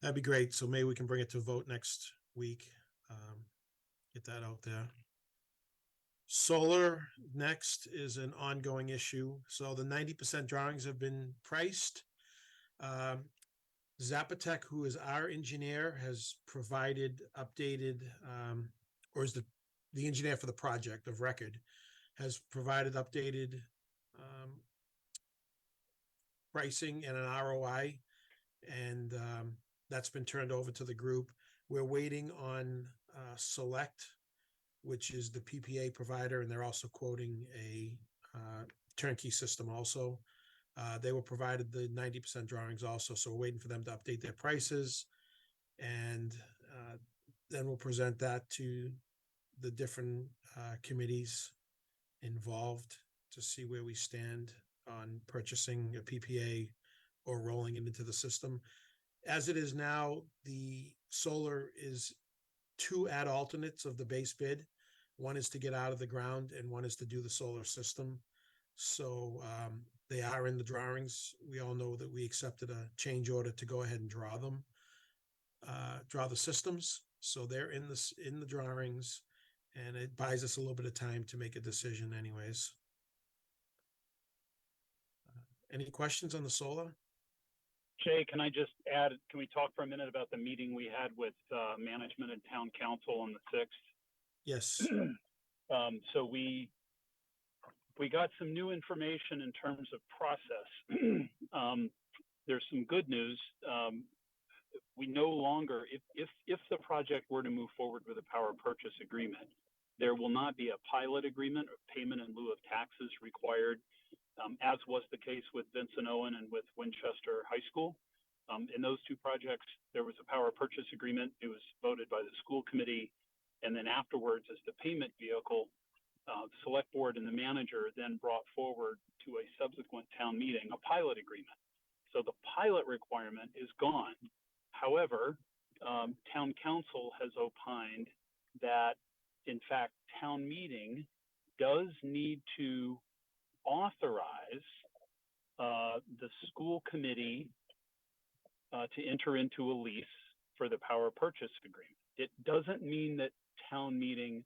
That'd be great. So maybe we can bring it to a vote next week. Get that out there. Solar next is an ongoing issue. So the 90% drawings have been priced. Zapatec, who is our engineer, has provided updated, or is the engineer for the project of record, has provided updated pricing and an ROI, and that's been turned over to the group. We're waiting on Select, which is the PPA provider, and they're also quoting a turnkey system also. They were provided the 90% drawings also, so we're waiting for them to update their prices, and then we'll present that to the different committees involved to see where we stand on purchasing a PPA or rolling it into the system. As it is now, the solar is 2 add alternates of the base bid. One is to get out of the ground, and one is to do the solar system. So they are in the drawings. We all know that we accepted a change order to go ahead and draw them, draw the systems. So they're in the drawings, and it buys us a little bit of time to make a decision anyways. Any questions on the solar? Jay, can I just add, can we talk for a minute about the meeting we had with management and town council on the 6th? Yes. So we got some new information in terms of process. There's some good news. We no longer, if the project were to move forward with a power purchase agreement, there will not be a pilot agreement or payment in lieu of taxes required, as was the case with Vincent Owen and with Winchester High School. In those two projects, there was a power purchase agreement. It was voted by the school committee. And then afterwards, as the payment vehicle, the select board and the manager then brought forward to a subsequent town meeting a pilot agreement. So the pilot requirement is gone. However, town council has opined that, in fact, town meeting does need to authorize the school committee to enter into a lease for the power purchase agreement. It doesn't mean that town meeting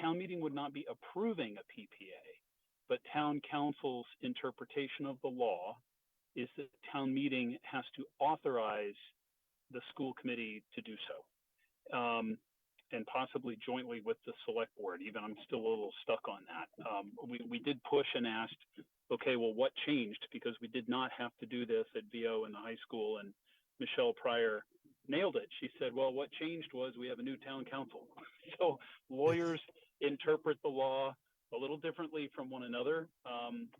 town meeting would not be approving a PPA, but town council's interpretation of the law is that town meeting has to authorize the school committee to do so, and possibly jointly with the select board. Even I'm still a little stuck on that. We did push and asked, okay, well, what changed? Because we did not have to do this at VO in the high school, and Michelle Pryor nailed it. She said, well, what changed was we have a new town council. So lawyers interpret the law a little differently from one another,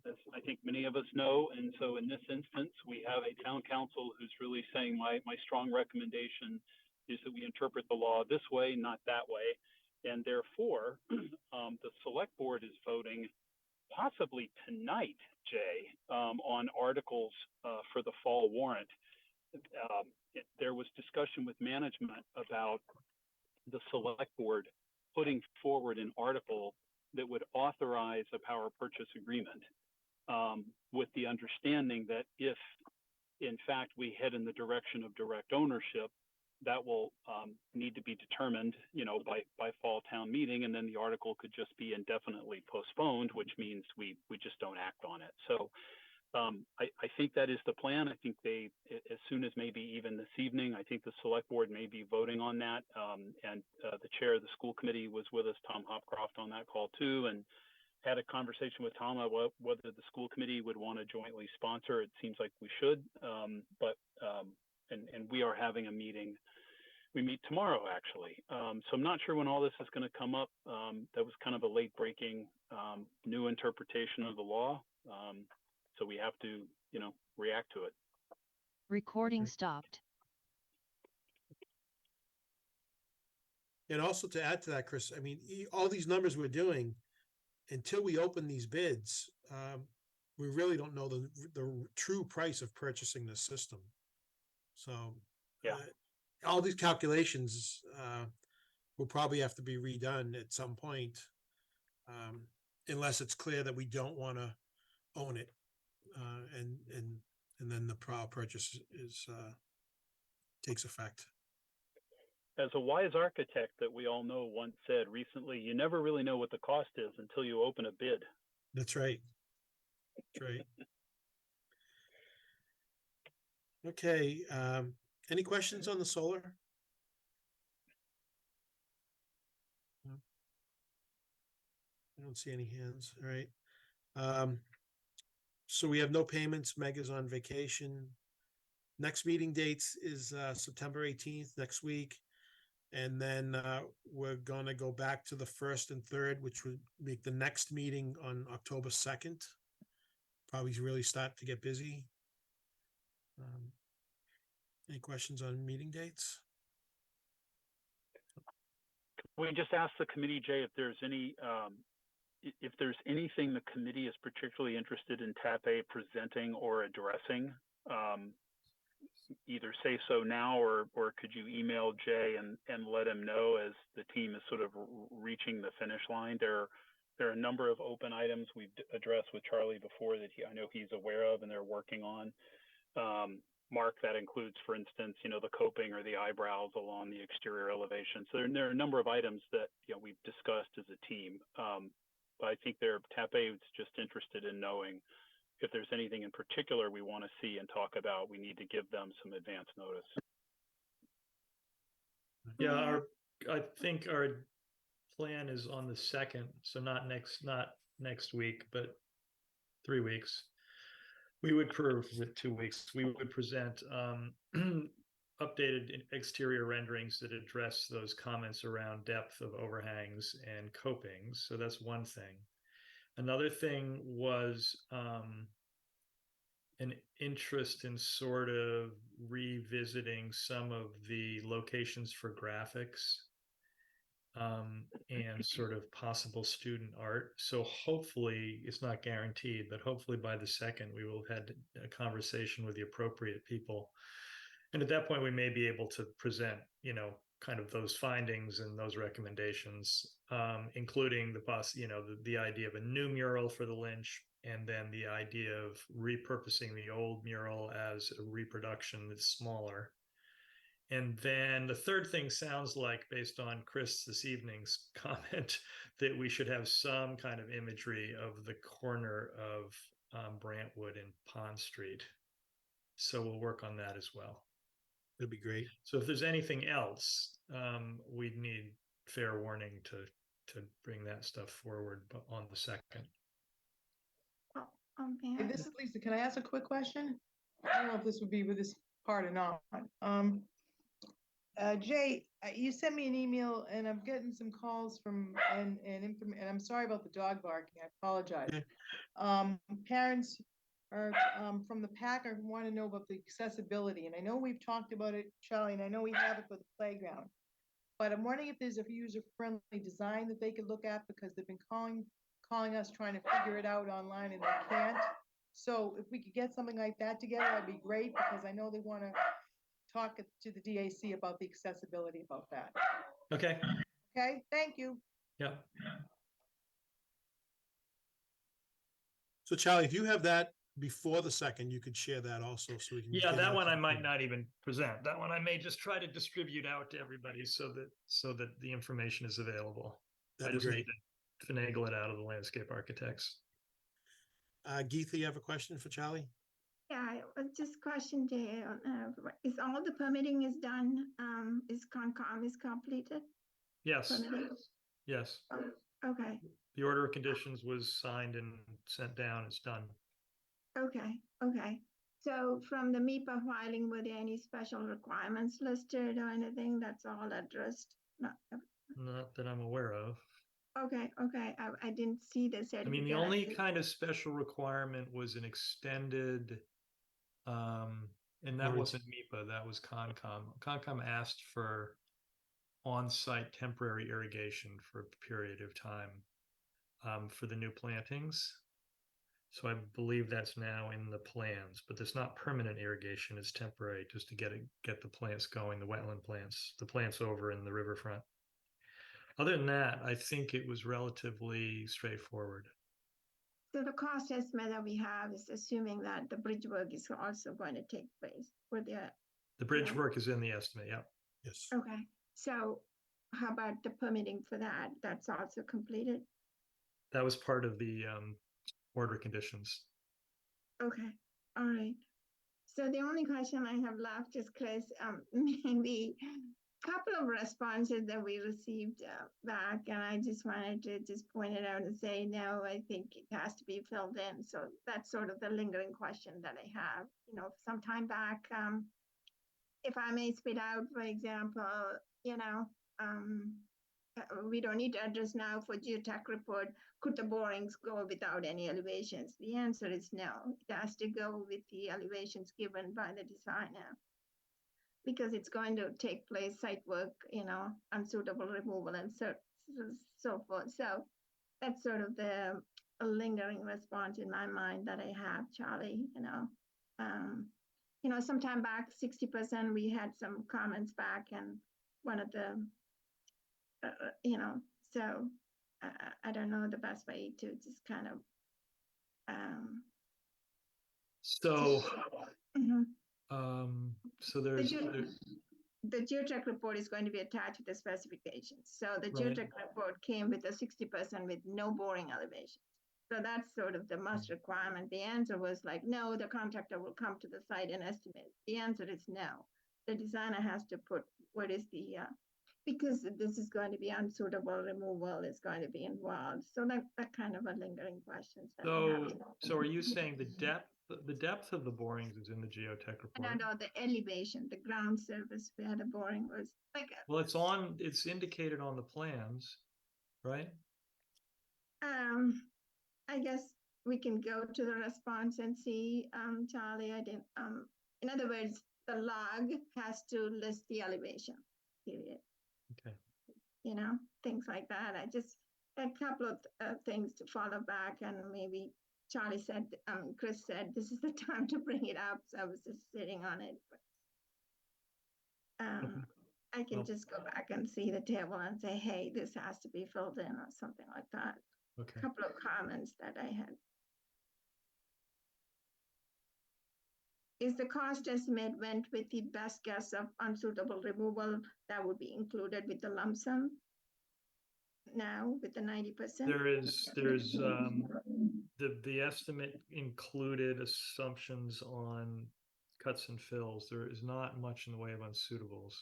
as I think many of us know. And so in this instance, we have a town council who's really saying my strong recommendation is that we interpret the law this way, not that way. And therefore, the select board is voting possibly tonight, Jay, on articles for the fall warrant. There was discussion with management about the select board putting forward an article that would authorize a power purchase agreement, with the understanding that if, in fact, we head in the direction of direct ownership, that will need to be determined, by fall town meeting, and then the article could just be indefinitely postponed, which means we just don't act on it. So I think that is the plan. I think they, as soon as maybe even this evening, I think the select board may be voting on that. And the chair of the school committee was with us, Tom Hopcroft, on that call too, and had a conversation with Tom about whether the school committee would want to jointly sponsor. It seems like we should, and we are having a meeting. We meet tomorrow, actually. So I'm not sure when all this is going to come up. That was kind of a late breaking new interpretation of the law. So we have to, react to it. Recording stopped. And also to add to that, Chris, I mean, all these numbers we're doing, until we open these bids, we really don't know the true price of purchasing this system. So yeah, all these calculations will probably have to be redone at some point, unless it's clear that we don't want to own it, and then the power purchase takes effect. As a wise architect that we all know once said recently, you never really know what the cost is until you open a bid. That's right. That's right. Okay. Any questions on the solar? No. I don't see any hands. All right. So we have no payments. Meg is on vacation. Next meeting dates is September 18th, next week. And then we're going to go back to the 1st and 3rd, which would make the next meeting on October 2nd. Probably really start to get busy. Any questions on meeting dates? We just asked the committee, Jay, if there's anything the committee is particularly interested in TAP-A presenting or addressing. Either say so now, or could you email Jay and let him know as the team is sort of reaching the finish line. There are a number of open items we've addressed with Charlie before that I know he's aware of and they're working on. Mark, that includes, for instance, the coping or the eyebrows along the exterior elevation. So there are a number of items that we've discussed as a team. But I think TAP-A is just interested in knowing if there's anything in particular we want to see and talk about, we need to give them some advance notice. Yeah, I think our plan is on the 2nd, so not next week, but 3 weeks. We would was it 2 weeks? We would present updated exterior renderings that address those comments around depth of overhangs and copings. So that's one thing. Another thing was an interest in sort of revisiting some of the locations for graphics and sort of possible student art. So hopefully, it's not guaranteed, but hopefully by the 2nd, we will have had a conversation with the appropriate people. And at that point, we may be able to present, kind of those findings and those recommendations, including the idea of a new mural for the Lynch, and then the idea of repurposing the old mural as a reproduction that's smaller. And then the third thing sounds like, based on Chris this evening's comment, that we should have some kind of imagery of the corner of Brantwood and Pond Street. So we'll work on that as well. That'd be great. So if there's anything else, we'd need fair warning to bring that stuff forward on the 2nd. Hey, this is Lisa. Can I ask a quick question? I don't know if this would be with this part or not. Jay, you sent me an email and I'm getting some calls from and I'm sorry about the dog barking. I apologize. Okay. Parents are from the pack want to know about the accessibility, and I know we've talked about it, Charlie, and I know we have it for the playground. But I'm wondering if there's a user-friendly design that they could look at, because they've been calling us trying to figure it out online and they can't. So if we could get something like that together, that'd be great, because I know they want to talk to the DAC about the accessibility about that. Okay. Okay, thank you. Yeah. So Charlie, if you have that before the 2nd, you could share that also, so we can. Yeah, get that out one to I the might team. not even present. That one I may just try to distribute out to everybody so that the information is available. That'd I be just great. need to finagle it out of the landscape architects. Geetha, you have a question for Charlie? Yeah, just question, Jay. Is all the permitting is done? Is Concom is completed? Yes. Permitting? Yes. Oh, okay. The order of conditions was signed and sent down. It's done. Okay. Okay. So from the MIPA filing, were there any special requirements listed or anything? That's all addressed? Not that I'm aware of. Okay. Okay. I didn't see the certificate. I mean, the only kind of special requirement was an extended, and that wasn't MIPA, that was Concom. Concom asked for on-site temporary irrigation for a period of time for the new plantings. So I believe that's now in the plans, but it's not permanent irrigation, it's temporary, just to get the plants going, the wetland plants, the plants over in the riverfront. Other than that, I think it was relatively straightforward. So the cost estimate that we have is assuming that the bridge work is also going to take place for the bridge work is in the estimate. Yeah. Yes. Okay. So how about the permitting for that? That's also completed? That was part of the order conditions. Okay. All right. So the only question I have left is, Chris, maybe a couple of responses that we received back, and I just wanted to just point it out and say, no, I think it has to be filled in. So that's sort of the lingering question that I have. Some time back, if I may spit out, for example, we don't need to address now for geotech report, could the borings go without any elevations? The answer is no. It has to go with the elevations given by the designer, because it's going to take place site work, unsuitable removal and so forth. So that's sort of the lingering response in my mind that I have, Charlie. Some time back, 60%, we had some comments back, and one of the so I don't know the best way to just kind of so there's the geotech report is going to be attached to the specifications. So the geotech report came with a 60% with no boring elevation. So that's sort of the must requirement. The answer was like, no, the contractor will come to the site and estimate. The answer is no. The designer has to put what is the, because this is going to be unsuitable removal is going to be involved. So that kind of a lingering questions. That we have. So are you saying the depth of the borings is in the geotech And I report? know the elevation, the ground surface where the boring was like, Well, it's indicated on the plans, right? I guess we can go to the response and see, Charlie, I didn't, in other words, the log has to list the elevation, period. Okay. You know, things like that. I just, a couple of things to follow back, and maybe Charlie said, Chris said, this is the time to bring it up. So I was just sitting on it. But, I can Well, just go back and see the table and say, hey, this has to be filled in or something like that. okay. A couple of comments that I had. Is the cost estimate went with the best guess of unsuitable removal that would be included with the lump sum? Now with the 90%? There's the estimate included assumptions on cuts and fills. There is not much in the way of unsuitables.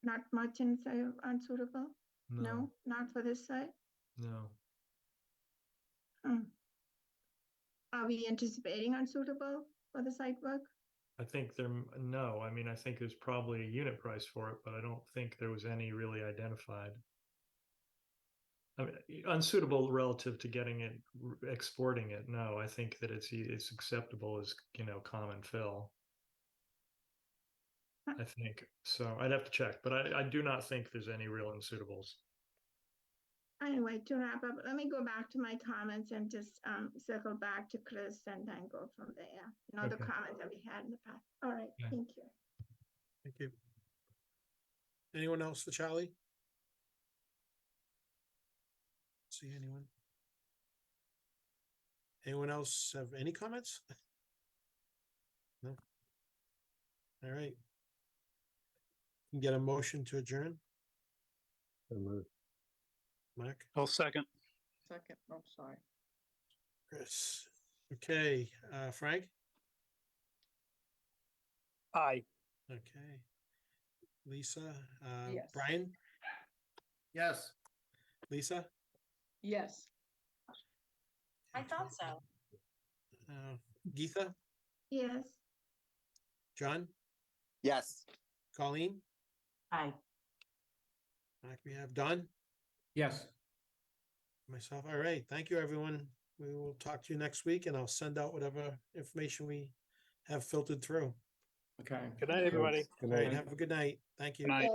Not much in say unsuitable? No, not for this site? no. Are we anticipating unsuitable for the site work? I think no, I mean, I think there's probably a unit price for it, but I don't think there was any really identified. I mean, unsuitable relative to getting it, exporting it. No, I think that it's acceptable as, common fill. I think so. I'd have to check, but I do not think there's any real unsuitables. Anyway, to wrap up, let me go back to my comments and just circle back to Chris and then go from there. The Okay. comments that we had in the past. All right, Okay. thank you. Thank you. Anyone else for Charlie? See anyone? Anyone else have any comments? No. All right. Can get a motion to adjourn, So moved. Mark, I'll second. Second, I'm sorry. Chris. Okay, Frank? Aye. Okay. Lisa, Yes. Brian, Yes. Lisa? Yes. I thought so. Geetha, Yes. John, Yes. Colleen, Aye. we have Don, Yes. myself. All right. Thank you, everyone. We will talk to you next week, and I'll send out whatever information we have filtered through. Okay. Good night, everybody. Good All right, night. have a good night. Thank you. Good night.